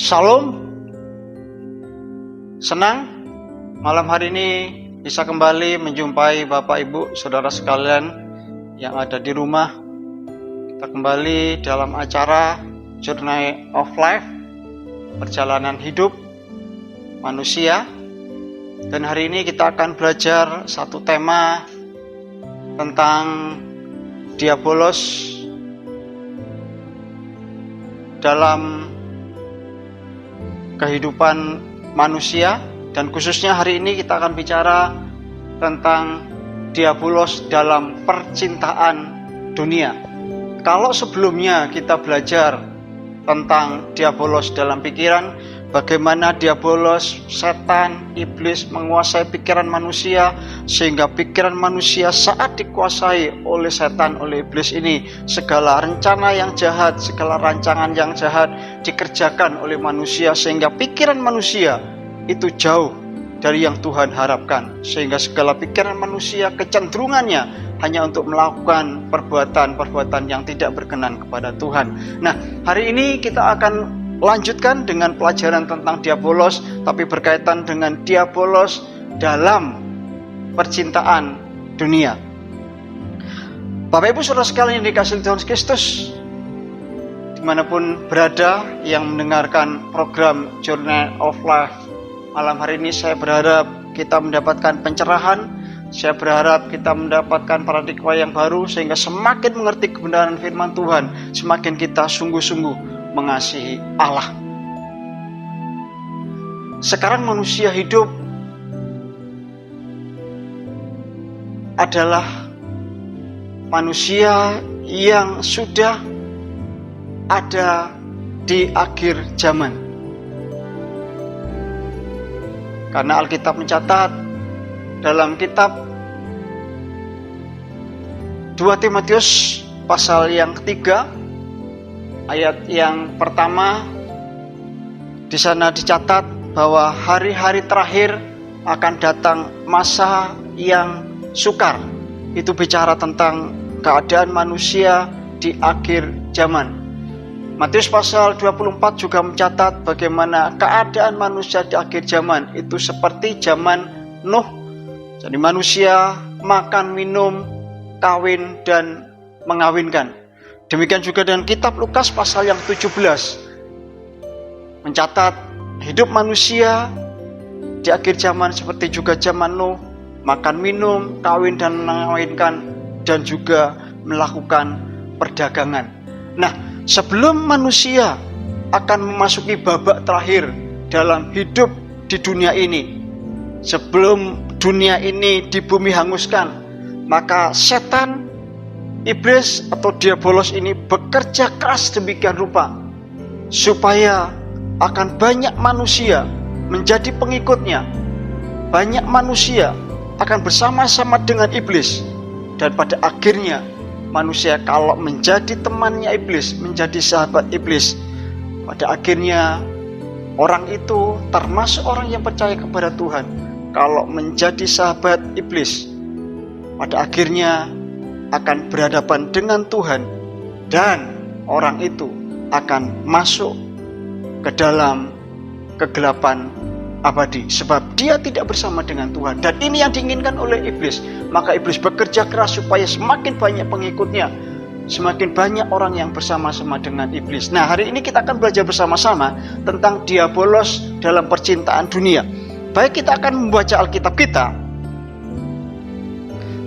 Shalom, senang malam hari ini bisa kembali menjumpai Bapak Ibu Saudara sekalian yang ada di rumah. Kita kembali dalam acara Journey of Life, perjalanan hidup manusia. Dan hari ini kita akan belajar satu tema tentang diabolos dalam kehidupan manusia, dan khususnya hari ini kita akan bicara tentang diabolos dalam percintaan dunia. Kalau sebelumnya kita belajar tentang diabolos dalam pikiran, bagaimana diabolos, setan, iblis menguasai pikiran manusia, sehingga pikiran manusia saat dikuasai oleh setan, oleh iblis ini, segala rencana yang jahat, segala rancangan yang jahat dikerjakan oleh manusia, sehingga pikiran manusia itu jauh dari yang Tuhan harapkan, sehingga segala pikiran manusia kecenderungannya hanya untuk melakukan perbuatan-perbuatan yang tidak berkenan kepada Tuhan. Nah, hari ini kita akan lanjutkan dengan pelajaran tentang diabolos, tapi berkaitan dengan diabolos dalam percintaan dunia. Bapak Ibu Saudara sekalian yang dikasihi Tuhan Kristus, dimanapun berada yang mendengarkan program Journey of Life malam hari ini, saya berharap kita mendapatkan pencerahan. Saya berharap kita mendapatkan paradigma yang baru, sehingga semakin mengerti kebenaran firman Tuhan, semakin kita sungguh-sungguh mengasihi Allah. Sekarang manusia hidup adalah manusia yang sudah ada di akhir zaman. Karena Alkitab mencatat dalam kitab 2 Timotius pasal yang ketiga, ayat yang pertama, di sana dicatat bahwa hari-hari terakhir akan datang masa yang sukar. Itu bicara tentang keadaan manusia di akhir zaman. Matius pasal 24 juga mencatat bagaimana keadaan manusia di akhir zaman itu seperti zaman Nuh. Jadi manusia makan, minum, kawin, dan mengawinkan. Demikian juga dengan kitab Lukas pasal yang 17 mencatat hidup manusia di akhir zaman seperti juga zaman Nuh, makan, minum, kawin, dan mengawinkan, dan juga melakukan perdagangan. Nah, sebelum manusia akan memasuki babak terakhir dalam hidup di dunia ini, sebelum dunia ini di bumi hanguskan, maka setan, iblis atau diabolos ini bekerja keras demikian rupa supaya akan banyak manusia menjadi pengikutnya. Banyak manusia akan bersama-sama dengan iblis, dan pada akhirnya manusia kalau menjadi temannya iblis, menjadi sahabat iblis, pada akhirnya orang itu termasuk orang yang percaya kepada Tuhan, kalau menjadi sahabat iblis, pada akhirnya akan berhadapan dengan Tuhan, dan orang itu akan masuk ke dalam kegelapan abadi, sebab dia tidak bersama dengan Tuhan. Dan ini yang diinginkan oleh iblis. Maka iblis bekerja keras supaya semakin banyak pengikutnya, semakin banyak orang yang bersama-sama dengan iblis. Nah, hari ini kita akan belajar bersama-sama tentang diabolos dalam percintaan dunia. Baik, kita akan membaca Alkitab kita.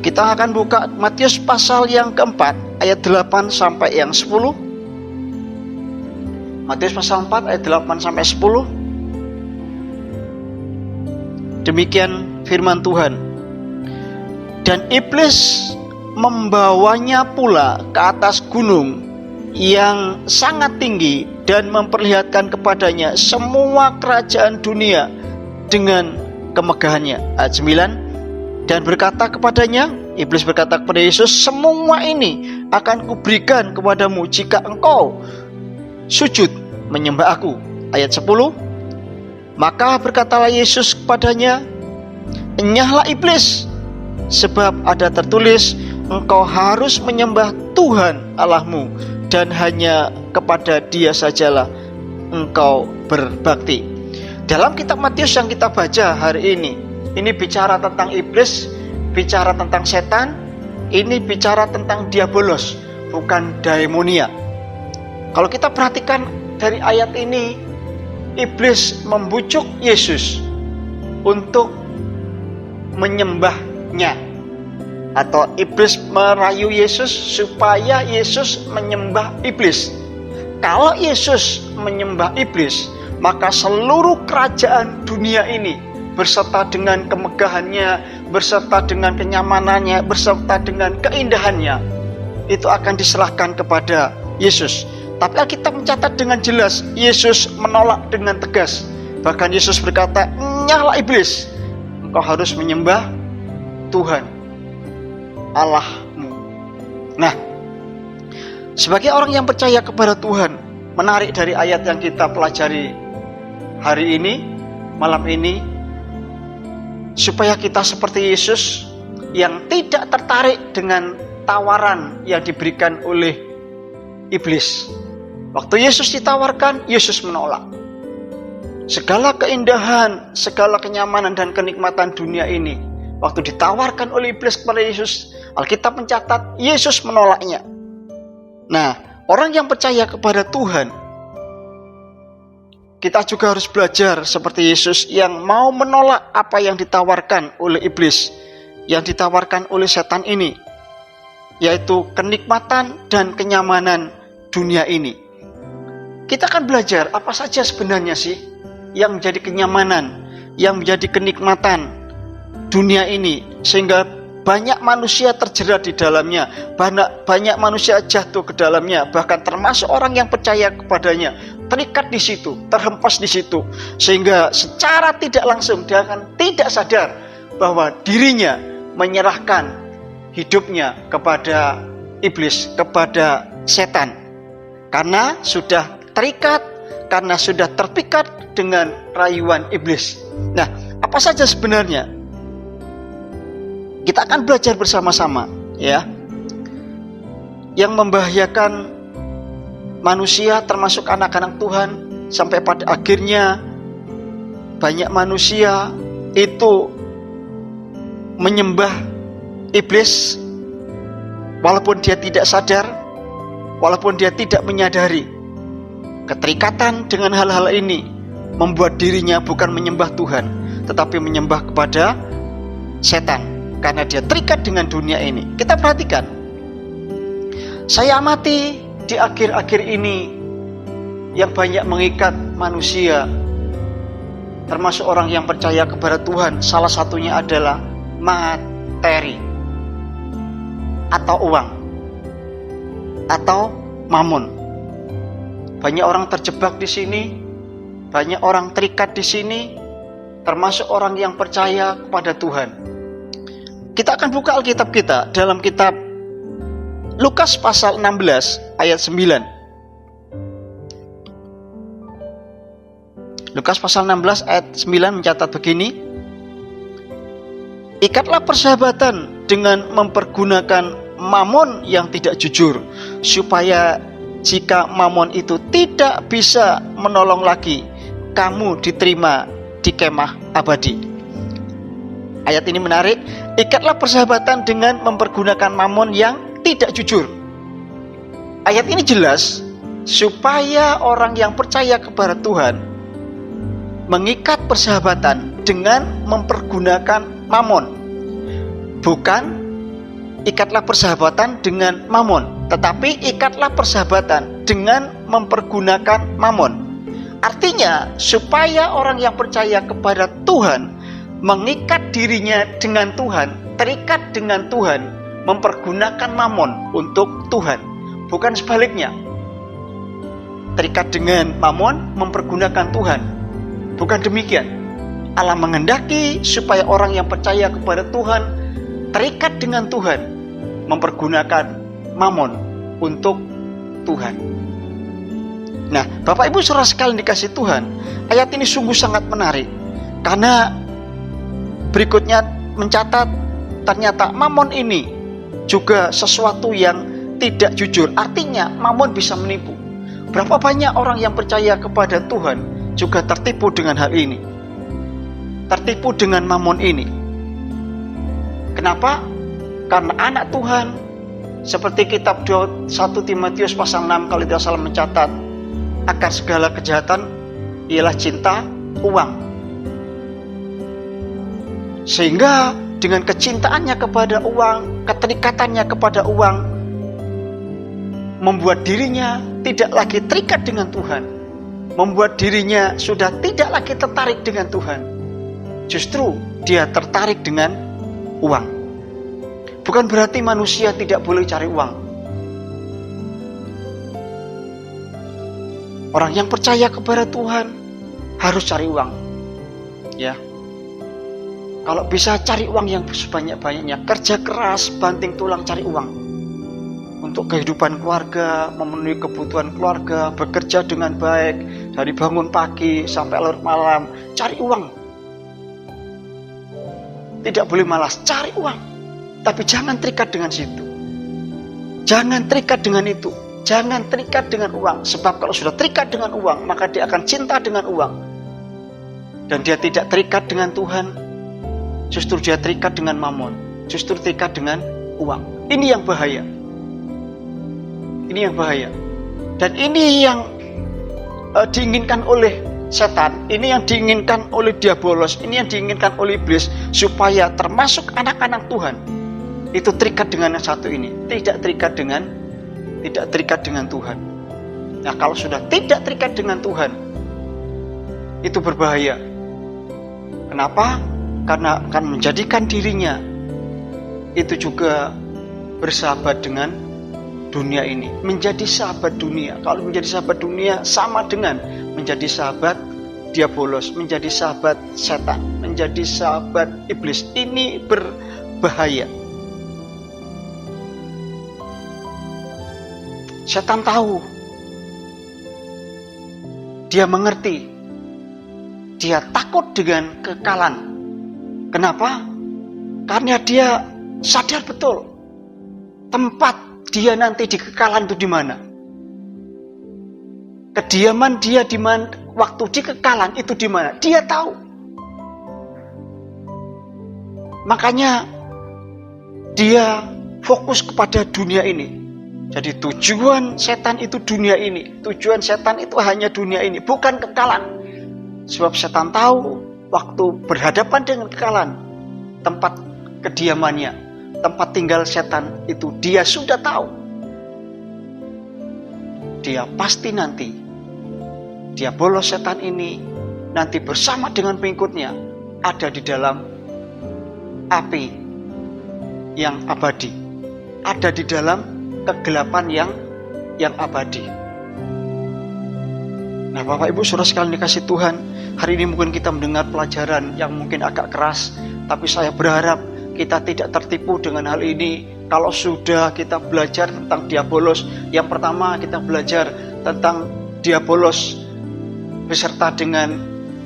Kita akan buka Matius pasal yang keempat, ayat 8 sampai yang 10. Matius pasal 4 ayat 8 sampai 10. Demikian firman Tuhan. Dan iblis membawanya pula ke atas gunung yang sangat tinggi dan memperlihatkan kepadanya semua kerajaan dunia dengan kemegahannya. Ayat 9. Dan berkata kepadanya, iblis berkata kepada Yesus, semua ini akan kuberikan kepadamu jika engkau sujud menyembah aku. Ayat 10. Maka berkatalah Yesus kepadanya, enyahlah iblis, sebab ada tertulis, engkau harus menyembah Tuhan Allahmu, dan hanya kepada Dia sajalah engkau berbakti. Dalam kitab Matius yang kita baca hari ini bicara tentang iblis, bicara tentang setan, ini bicara tentang diabolos, bukan daemonia. Kalau kita perhatikan dari ayat ini, iblis membujuk Yesus untuk menyembahnya, atau iblis merayu Yesus supaya Yesus menyembah iblis. Kalau Yesus menyembah iblis, maka seluruh kerajaan dunia ini berserta dengan kemegahannya, berserta dengan kenyamanannya, berserta dengan keindahannya, itu akan diserahkan kepada Yesus. Tapi Alkitab mencatat dengan jelas, Yesus menolak dengan tegas. Bahkan Yesus berkata, "Nyahlah iblis, engkau harus menyembah Tuhan Allahmu." Nah, sebagai orang yang percaya kepada Tuhan, menarik dari ayat yang kita pelajari hari ini, malam ini, supaya kita seperti Yesus yang tidak tertarik dengan tawaran yang diberikan oleh iblis. Waktu Yesus ditawarkan, Yesus menolak. Segala keindahan, segala kenyamanan dan kenikmatan dunia ini, waktu ditawarkan oleh iblis kepada Yesus, Alkitab mencatat Yesus menolaknya. Nah, orang yang percaya kepada Tuhan, kita juga harus belajar seperti Yesus yang mau menolak apa yang ditawarkan oleh iblis, yang ditawarkan oleh setan ini, yaitu kenikmatan dan kenyamanan dunia ini. Kita akan belajar apa saja sebenarnya sih yang menjadi kenyamanan, yang menjadi kenikmatan dunia ini, sehingga banyak manusia terjerat di dalamnya, banyak manusia jatuh ke dalamnya, bahkan termasuk orang yang percaya kepadanya, terikat di situ, terhempas di situ, sehingga secara tidak langsung dia akan tidak sadar bahwa dirinya menyerahkan hidupnya kepada iblis, kepada setan, karena sudah terikat, karena sudah terpikat dengan rayuan iblis. Nah, apa saja sebenarnya? Kita akan belajar bersama-sama, ya. Yang membahayakan manusia, termasuk anak-anak Tuhan, sampai pada akhirnya banyak manusia itu menyembah iblis walaupun dia tidak sadar, walaupun dia tidak menyadari. Keterikatan dengan hal-hal ini membuat dirinya bukan menyembah Tuhan, tetapi menyembah kepada setan, karena dia terikat dengan dunia ini. Kita perhatikan, saya amati di akhir-akhir ini yang banyak mengikat manusia, termasuk orang yang percaya kepada Tuhan. Salah satunya adalah materi atau uang atau mamun. Banyak orang terjebak di sini, banyak orang terikat di sini, termasuk orang yang percaya kepada Tuhan. Kita akan buka Alkitab kita dalam kitab Lukas pasal 16 ayat 9. Lukas pasal 16 ayat 9 mencatat begini: "Ikatlah persahabatan dengan mempergunakan mamon yang tidak jujur, supaya jika mamon itu tidak bisa menolong lagi, kamu diterima di kemah abadi." Ayat ini menarik. Ikatlah persahabatan dengan mempergunakan mamon yang tidak jujur. Ayat ini jelas supaya orang yang percaya kepada Tuhan mengikat persahabatan dengan mempergunakan mamon. Bukan ikatlah persahabatan dengan mamon, tetapi ikatlah persahabatan dengan mempergunakan mamon. Artinya, supaya orang yang percaya kepada Tuhan mengikat dirinya dengan Tuhan, terikat dengan Tuhan, mempergunakan mamon untuk Tuhan, bukan sebaliknya. Terikat dengan mamon, mempergunakan Tuhan, bukan demikian. Allah menghendaki supaya orang yang percaya kepada Tuhan terikat dengan Tuhan, mempergunakan mamon untuk Tuhan. Nah, Bapak Ibu saudara sekalian dikasih Tuhan, ayat ini sungguh sangat menarik, karena berikutnya mencatat ternyata mamon ini juga sesuatu yang tidak jujur. Artinya mamon bisa menipu. Berapa banyak orang yang percaya kepada Tuhan juga tertipu dengan hal ini, tertipu dengan mamon ini. Kenapa? Karena anak Tuhan, seperti kitab 1 Timotius pasal 6 kalau tidak salah mencatat, akan segala kejahatan ialah cinta uang. Sehingga dengan kecintaannya kepada uang, keterikatannya kepada uang, membuat dirinya tidak lagi terikat dengan Tuhan, membuat dirinya sudah tidak lagi tertarik dengan Tuhan. Justru dia tertarik dengan uang. Bukan berarti manusia tidak boleh cari uang. Orang yang percaya kepada Tuhan harus cari uang. Ya. Kalau bisa cari uang yang sebanyak-banyaknya, kerja keras, banting tulang cari uang. Untuk kehidupan keluarga, memenuhi kebutuhan keluarga, bekerja dengan baik, dari bangun pagi sampai larut malam, cari uang. Tidak boleh malas, cari uang. Tapi jangan terikat dengan situ. Jangan terikat dengan itu. Jangan terikat dengan uang. Sebab kalau sudah terikat dengan uang, maka dia akan cinta dengan uang. Dan dia tidak terikat dengan Tuhan. Justru dia terikat dengan mamon. Justru terikat dengan uang. Ini yang bahaya. Ini yang bahaya. Dan ini yang diinginkan oleh setan. Ini yang diinginkan oleh diabolos. Ini yang diinginkan oleh iblis. Supaya termasuk anak-anak Tuhan itu terikat dengan yang satu ini. Tidak terikat dengan Tuhan. Nah, kalau sudah tidak terikat dengan Tuhan, itu berbahaya. Kenapa? Karena akan menjadikan dirinya itu juga bersahabat dengan dunia ini, menjadi sahabat dunia. Kalau menjadi sahabat dunia sama dengan menjadi sahabat diabolos, menjadi sahabat setan, menjadi sahabat iblis. Ini berbahaya. Setan tahu, dia mengerti, dia takut dengan kekalahan. Kenapa? Karena dia sadar betul tempat dia nanti di kekalahan itu di mana. Kediaman dia di mana, waktu di kekalahan itu di mana. Dia tahu. Makanya dia fokus kepada dunia ini. Jadi tujuan setan itu dunia ini. Tujuan setan itu hanya dunia ini, bukan kekalahan. Sebab setan tahu waktu berhadapan dengan kekalahan, tempat kediamannya, tempat tinggal setan itu dia sudah tahu. Dia pasti nanti, dia bolos setan ini nanti bersama dengan pengikutnya ada di dalam api yang abadi, ada di dalam kegelapan yang abadi. Nah, Bapak Ibu Saudara sekalian dikasih Tuhan, hari ini mungkin kita mendengar pelajaran yang mungkin agak keras, tapi saya berharap kita tidak tertipu dengan hal ini. Kalau sudah kita belajar tentang diabolos, yang pertama kita belajar tentang diabolos beserta dengan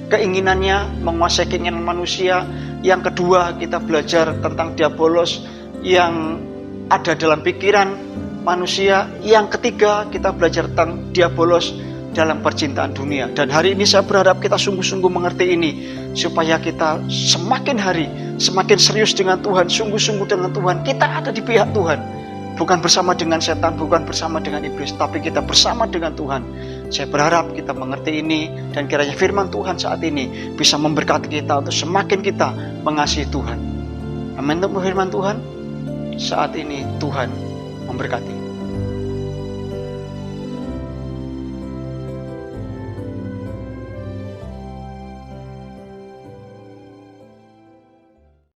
keinginannya menguasai keinginan manusia. Yang kedua kita belajar tentang diabolos yang ada dalam pikiran manusia. Yang ketiga kita belajar tentang diabolos dalam percintaan dunia. Dan hari ini saya berharap kita sungguh-sungguh mengerti ini, supaya kita semakin hari semakin serius dengan Tuhan, sungguh-sungguh dengan Tuhan. Kita ada di pihak Tuhan, bukan bersama dengan setan, bukan bersama dengan iblis, tapi kita bersama dengan Tuhan. Saya berharap kita mengerti ini, dan kiranya firman Tuhan saat ini bisa memberkati kita untuk semakin kita mengasihi Tuhan. Amin. Untuk firman Tuhan saat ini, Tuhan memberkati.